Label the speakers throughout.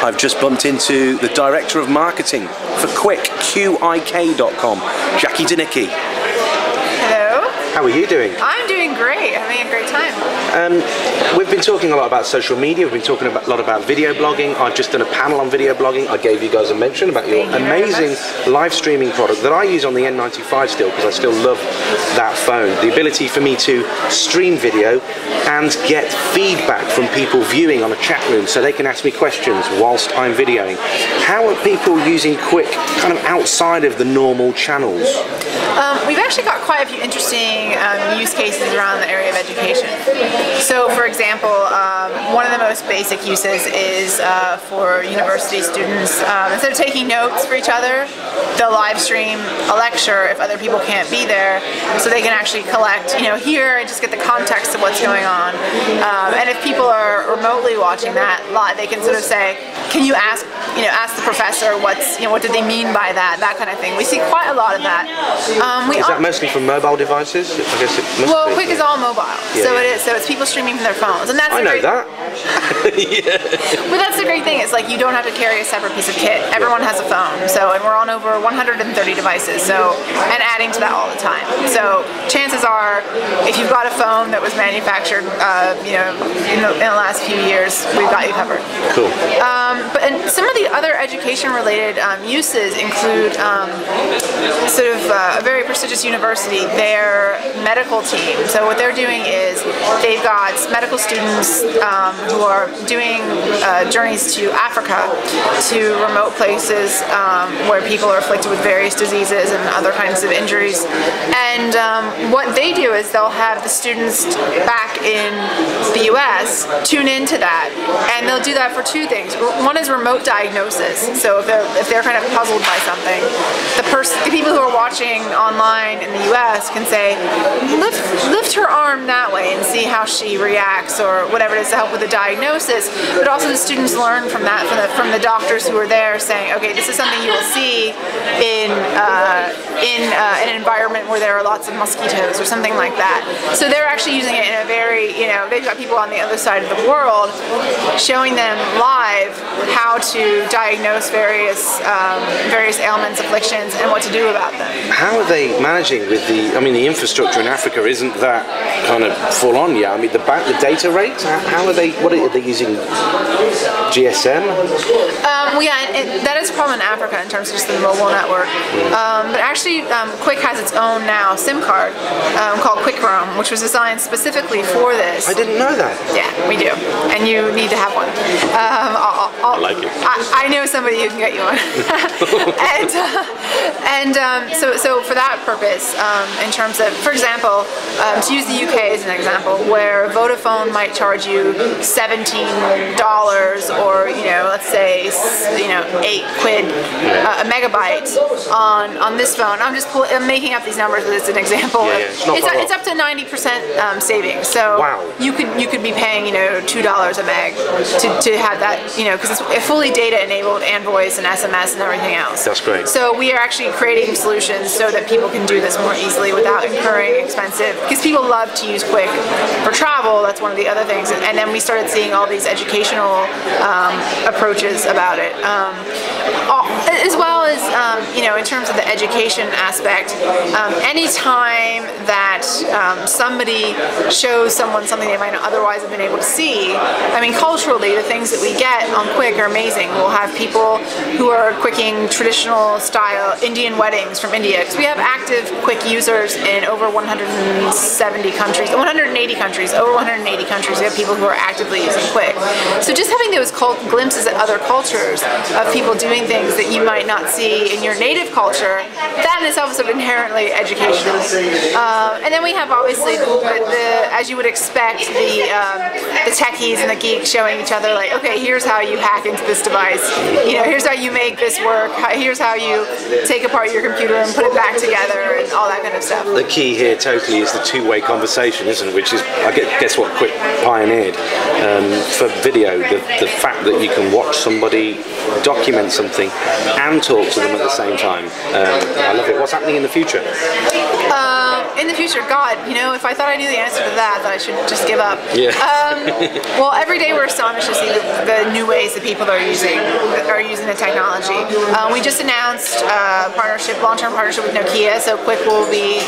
Speaker 1: I've just bumped into the Director of Marketing for QuiK.com, Jackie Danicki.
Speaker 2: Hello.
Speaker 1: How are you doing?
Speaker 2: I'm doing great. Having a great time.
Speaker 1: We've been talking a lot about social media. We've been talking a lot about video blogging. I've just done a panel on video blogging. I gave you guys a mention about your amazing live streaming product that I use on the N95 still, because I still love that phone. The ability for me to stream video and get feedback from people viewing on a chat room so they can ask me questions whilst I'm videoing. How are people using QuiK kind of outside of the normal channels?
Speaker 2: We've actually got quite a few interesting use cases around the area of education. So, for example, one of the most basic uses is for university students. Instead of taking notes for each other, they'll live stream a lecture if other people can't be there, so they can actually collect, here and just get the context of what's going on. And if people are remotely watching that live, they can sort of say, can you ask the professor what did they mean by that kind of thing. We see quite a lot of that.
Speaker 1: Is that mostly from mobile devices? I guess it must
Speaker 2: well,
Speaker 1: be.
Speaker 2: QuiK is all mobile,
Speaker 1: Yeah,
Speaker 2: so it is. So it's people streaming from their phones, and that's
Speaker 1: I know that. Yeah.
Speaker 2: But that's the great thing. It's like you don't have to carry a separate piece of kit. Everyone has a phone. So, and we're on over 130 devices. So, and adding to that all the time. So, chances are, if you've got a phone that was manufactured, in the last few years, we've got you covered.
Speaker 1: Cool.
Speaker 2: And some of the other education-related uses include sort of a very prestigious university, their medical team. So what they're doing is they've got medical students who are doing journeys to Africa, to remote places where people are afflicted with various diseases and other kinds of injuries. And what they do is they'll have the students back in the US tune into that, and they'll do that for two things. One is remote diagnosis. So if they're kind of puzzled by something, the people who are watching online in the US can say, lift her arm that way and see how she reacts, or whatever it is, to help with the diagnosis. But also the students learn from that, from the doctors who are there, saying, okay, this is something you will see in an environment where there are lots of mosquitoes or something like that. So they're actually using it in a very, they've got people on the other side of the world showing them live how to diagnose various ailments, afflictions, and what to do about them.
Speaker 1: How are they managing with the infrastructure in Africa isn't that kind of full on yet. I mean, the data rates, how are they, what are they using? GSM?
Speaker 2: That is a problem in Africa in terms of just the mobile network. But actually, QuiK has its own now SIM card called QuickRoam, which was designed specifically for this.
Speaker 1: I didn't know that.
Speaker 2: Yeah, we do, and you need to have one.
Speaker 1: I like it.
Speaker 2: I know somebody who can get you one. So for that purpose, in terms of, for example, to use the UK as an example, where Vodafone might charge you $17 or let's say 8 quid a megabyte on this phone. I'm making up these numbers, but it's an example. It's up to 90% savings. So
Speaker 1: wow.
Speaker 2: you could be paying $2 a meg to have that, because it's fully data enabled and voice and SMS and everything else.
Speaker 1: That's great.
Speaker 2: So we are actually creating solutions so that people can do this more easily without incurring expensive, because people love to use QuiK for travel. That's one of the other things. And then we started seeing all these educational approaches about it, as well as in terms of the education aspect. Anytime that somebody shows someone something they might not otherwise have been able to see, I mean, culturally, the things that we get on QuiK are amazing. We'll have people who are QuiKing traditional style Indian weddings from India, because we have active QuiK users in over 170 countries, 180 countries, over 180 countries. We have people who are actively using QuiK. So just having those glimpses at other cultures of people doing things that you might not see in your native culture, that in itself is sort of inherently educational. And then we have obviously as you would expect, the techies and the geeks showing each other, like, okay, here's how you hack into this device. Here's how you make this work. Here's how you take apart your computer and put it back together, and all that kind of stuff.
Speaker 1: The key here totally is the two-way conversation, isn't it? Which is, I guess, what QuiK pioneered for video. The fact that you can watch somebody document something and talk to them at the same time. I love it. What's happening in the future?
Speaker 2: in the future, God, you know, if I thought I knew the answer to that, then I should just give up.
Speaker 1: Yeah.
Speaker 2: Well, every day we're astonished to see the new ways that people are using the technology. We just announced a long-term partnership with Nokia, so Quick will be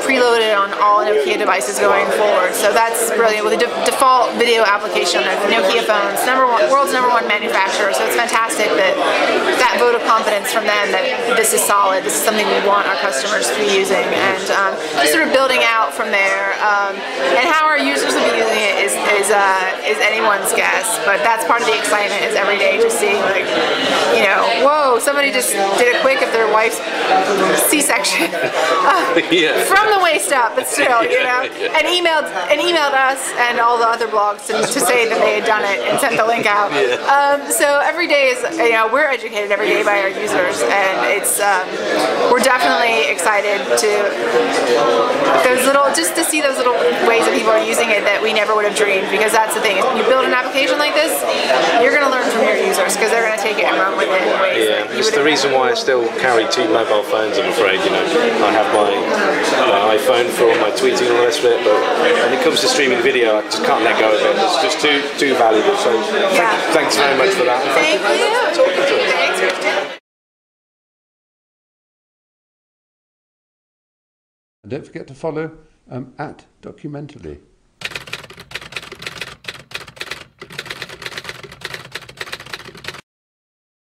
Speaker 2: preloaded on all Nokia devices going forward. So that's brilliant, with a default video application on Nokia phones, world's number one manufacturer. So it's fantastic that vote of confidence from them that this is solid, this is something we want our customers to be using, and just sort of building out from there. And how our users will be using it is anyone's guess, but that's part of the excitement, is every day just seeing, like, you know, whoa, somebody just did a Quick of their wife's C-section from the waist up, but still, you know, and emailed us and all the other blogs to say that they had done it and sent the link out. So every day is, you know, we're educated every day by our users, and it's we're definitely excited to just to see those little ways that people are using it that we never would have dreamed, because that's the thing. If you build an application like this, you're going to learn from your users, because they're going to take it and run with it in ways.
Speaker 1: Yeah, it's the reason why I still carry 2 mobile phones, I'm afraid. You know, I have my iPhone for all my tweeting and all the rest of it, but when it comes to streaming video, I just can't let go of it. It's just too valuable. So thanks very much for that.
Speaker 2: Thank you.
Speaker 1: For talking to us.
Speaker 2: Thanks, Christian.
Speaker 3: And don't forget to follow at Documentally.